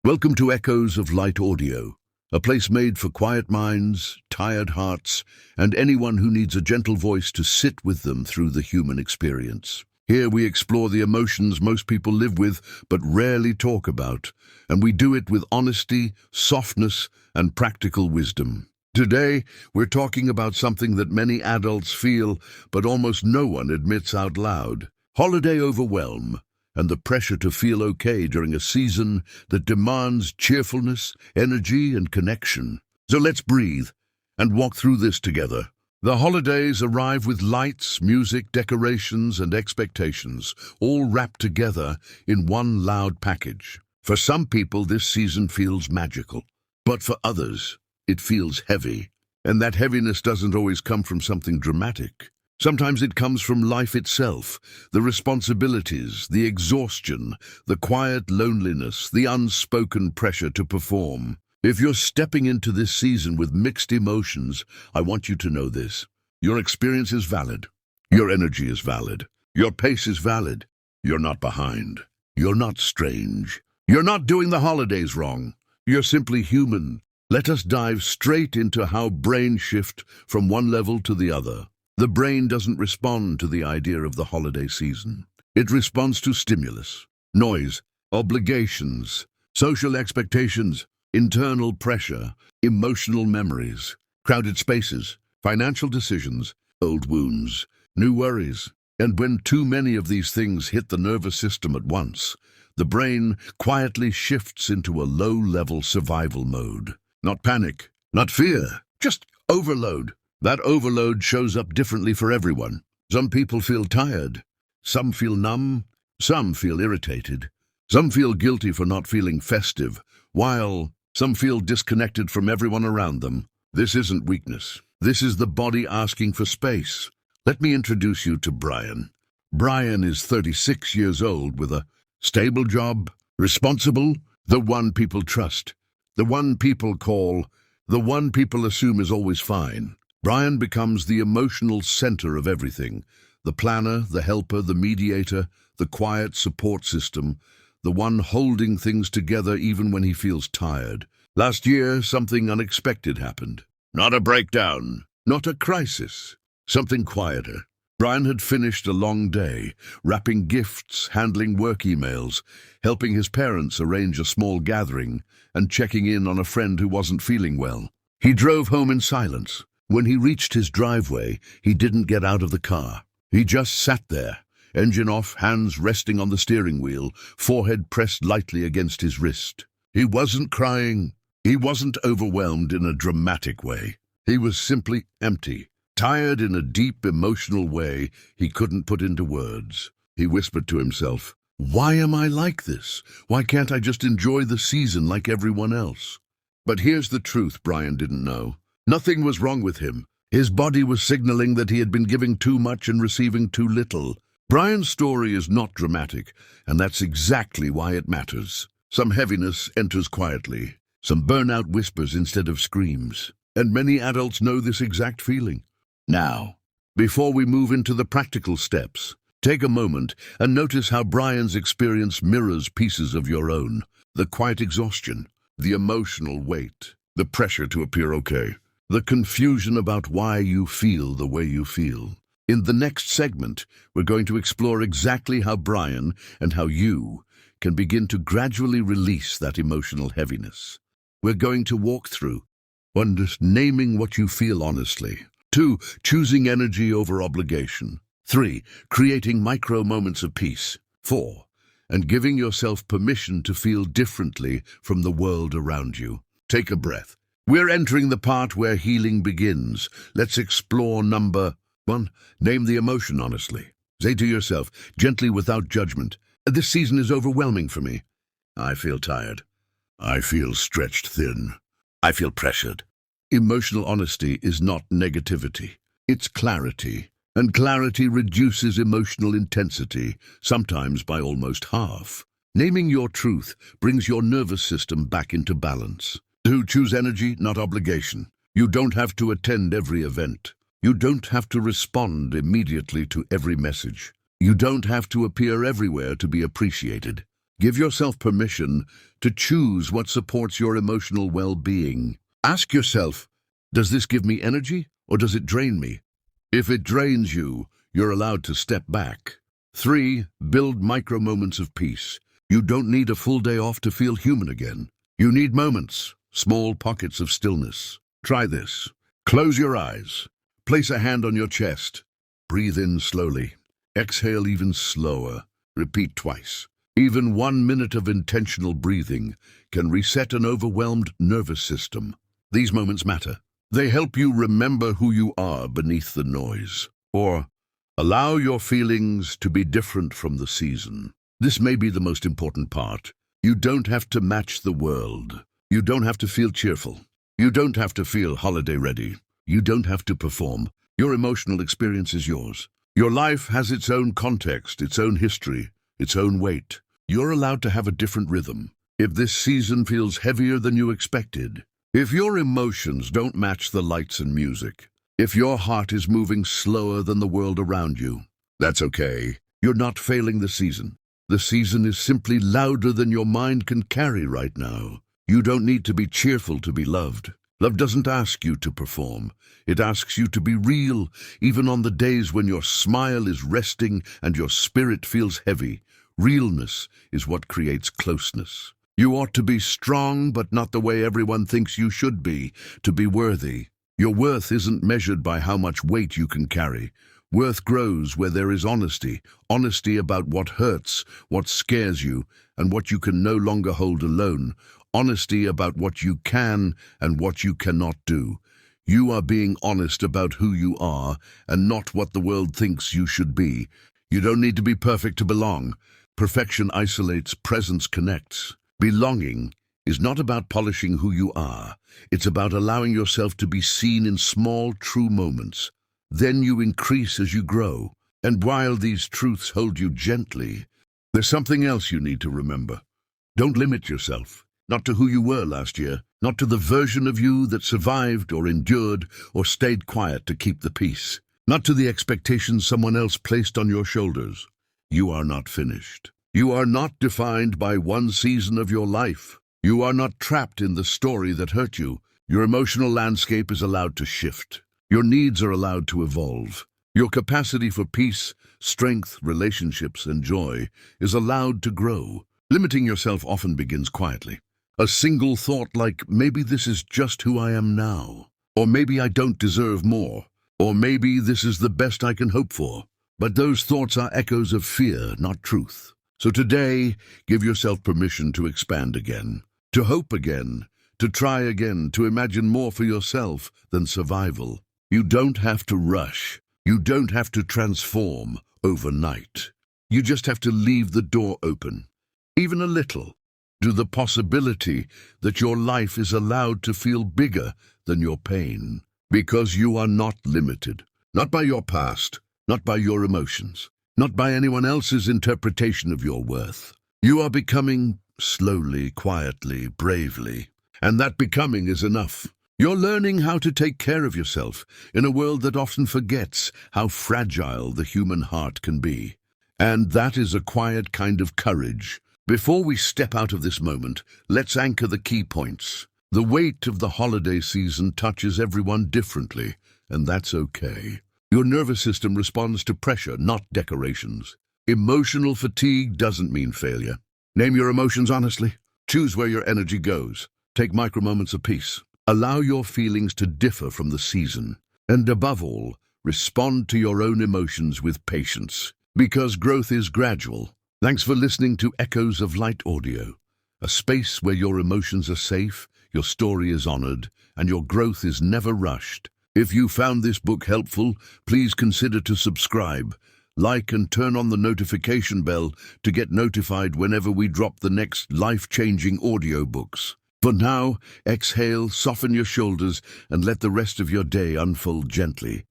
Welcome to Echoes of Light Audio, a place made for quiet minds, tired hearts, and anyone who needs a gentle voice to sit with them through the human experience. Here we explore the emotions most people live with but rarely talk about, and we do it with honesty, softness, and practical wisdom. Today, we're talking about something that many adults feel but almost no one admits out loud: holiday overwhelm, and the pressure to feel okay during a season that demands cheerfulness, energy, and connection. So let's breathe and walk through this together. The holidays arrive with lights, music, decorations, and expectations, all wrapped together in one loud package. For some people, this season feels magical, but for others, it feels heavy. And that heaviness doesn't always come from something dramatic. Sometimes it comes from life itself, the responsibilities, the exhaustion, the quiet loneliness, the unspoken pressure to perform. If you're stepping into this season with mixed emotions, I want you to know this: your experience is valid. Your energy is valid. Your pace is valid. You're not behind. You're not strange. You're not doing the holidays wrong. You're simply human. Let us dive straight into how brains shift from one level to the other. The brain doesn't respond to the idea of the holiday season. It responds to stimulus, noise, obligations, social expectations, internal pressure, emotional memories, crowded spaces, financial decisions, old wounds, new worries. And when too many of these things hit the nervous system at once, the brain quietly shifts into a low-level survival mode. Not panic, not fear, just overload. That overload shows up differently for everyone. Some people feel tired. Some feel numb. Some feel irritated. Some feel guilty for not feeling festive, while some feel disconnected from everyone around them. This isn't weakness. This is the body asking for space. Let me introduce you to Brian. Brian is 36 years old with a stable job, responsible, the one people trust, the one people call, the one people assume is always fine. Brian becomes the emotional center of everything: the planner, the helper, the mediator, the quiet support system, the one holding things together even when he feels tired. Last year, something unexpected happened. Not a breakdown, not a crisis, something quieter. Brian had finished a long day, wrapping gifts, handling work emails, helping his parents arrange a small gathering, and checking in on a friend who wasn't feeling well. He drove home in silence. When he reached his driveway, he didn't get out of the car. He just sat there, engine off, hands resting on the steering wheel, forehead pressed lightly against his wrist. He wasn't crying. He wasn't overwhelmed in a dramatic way. He was simply empty, tired in a deep emotional way he couldn't put into words. He whispered to himself, "Why am I like this? Why can't I just enjoy the season like everyone else?" But here's the truth Brian didn't know. Nothing was wrong with him. His body was signaling that he had been giving too much and receiving too little. Brian's story is not dramatic, and that's exactly why it matters. Some heaviness enters quietly. Some burnout whispers instead of screams. And many adults know this exact feeling. Now, before we move into the practical steps, take a moment and notice how Brian's experience mirrors pieces of your own. The quiet exhaustion, the emotional weight, the pressure to appear okay, the confusion about why you feel the way you feel. In the next segment, we're going to explore exactly how Brian and how you can begin to gradually release that emotional heaviness. We're going to walk through 1. Naming what you feel honestly. 2. Choosing energy over obligation. 3. Creating micro moments of peace. 4. And giving yourself permission to feel differently from the world around you. Take a breath. We're entering the part where healing begins. Let's explore number 1. Name the emotion honestly. Say to yourself, gently without judgment, "This season is overwhelming for me. I feel tired. I feel stretched thin. I feel pressured." Emotional honesty is not negativity. It's clarity. And clarity reduces emotional intensity, sometimes by almost half. Naming your truth brings your nervous system back into balance. 2. Choose energy, not obligation. You don't have to attend every event. You don't have to respond immediately to every message. You don't have to appear everywhere to be appreciated. Give yourself permission to choose what supports your emotional well-being. Ask yourself, does this give me energy or does it drain me? If it drains you, you're allowed to step back. 3. Build micro moments of peace. You don't need a full day off to feel human again. You need moments, small pockets of stillness. Try this. Close your eyes. Place a hand on your chest. Breathe in slowly. Exhale even slower. Repeat twice. Even 1 minute of intentional breathing can reset an overwhelmed nervous system. These moments matter. They help you remember who you are beneath the noise. Or allow your feelings to be different from the season. This may be the most important part. You don't have to match the world. You don't have to feel cheerful. You don't have to feel holiday ready. You don't have to perform. Your emotional experience is yours. Your life has its own context, its own history, its own weight. You're allowed to have a different rhythm. If this season feels heavier than you expected, if your emotions don't match the lights and music, if your heart is moving slower than the world around you, that's okay. You're not failing the season. The season is simply louder than your mind can carry right now. You don't need to be cheerful to be loved. Love doesn't ask you to perform. It asks you to be real, even on the days when your smile is resting and your spirit feels heavy. Realness is what creates closeness. You ought to be strong, but not the way everyone thinks you should be, to be worthy. Your worth isn't measured by how much weight you can carry. Worth grows where there is honesty. Honesty about what hurts, what scares you, and what you can no longer hold alone. Honesty about what you can and what you cannot do. You are being honest about who you are and not what the world thinks you should be. You don't need to be perfect to belong. Perfection isolates, presence connects. Belonging is not about polishing who you are. It's about allowing yourself to be seen in small, true moments. Then you increase as you grow. And while these truths hold you gently, there's something else you need to remember. Don't limit yourself. Not to who you were last year, not to the version of you that survived or endured or stayed quiet to keep the peace. Not to the expectations someone else placed on your shoulders. You are not finished. You are not defined by one season of your life. You are not trapped in the story that hurt you. Your emotional landscape is allowed to shift. Your needs are allowed to evolve. Your capacity for peace, strength, relationships, and joy is allowed to grow. Limiting yourself often begins quietly. A single thought like, maybe this is just who I am now. Or maybe I don't deserve more. Or maybe this is the best I can hope for. But those thoughts are echoes of fear, not truth. So today, give yourself permission to expand again, to hope again, to try again, to imagine more for yourself than survival. You don't have to rush. You don't have to transform overnight. You just have to leave the door open, even a little, to the possibility that your life is allowed to feel bigger than your pain, because you are not limited, not by your past, not by your emotions, not by anyone else's interpretation of your worth. You are becoming slowly, quietly, bravely, and that becoming is enough. You're learning how to take care of yourself in a world that often forgets how fragile the human heart can be. And that is a quiet kind of courage. Before we step out of this moment, let's anchor the key points. The weight of the holiday season touches everyone differently, and that's okay. Your nervous system responds to pressure, not decorations. Emotional fatigue doesn't mean failure. Name your emotions honestly. Choose where your energy goes. Take micro moments of peace. Allow your feelings to differ from the season. And above all, respond to your own emotions with patience, because growth is gradual. Thanks for listening to Echoes of Light Audio, a space where your emotions are safe, your story is honored, and your growth is never rushed. If you found this book helpful, please consider to subscribe, like and turn on the notification bell to get notified whenever we drop the next life-changing audiobooks. For now, exhale, soften your shoulders, and let the rest of your day unfold gently.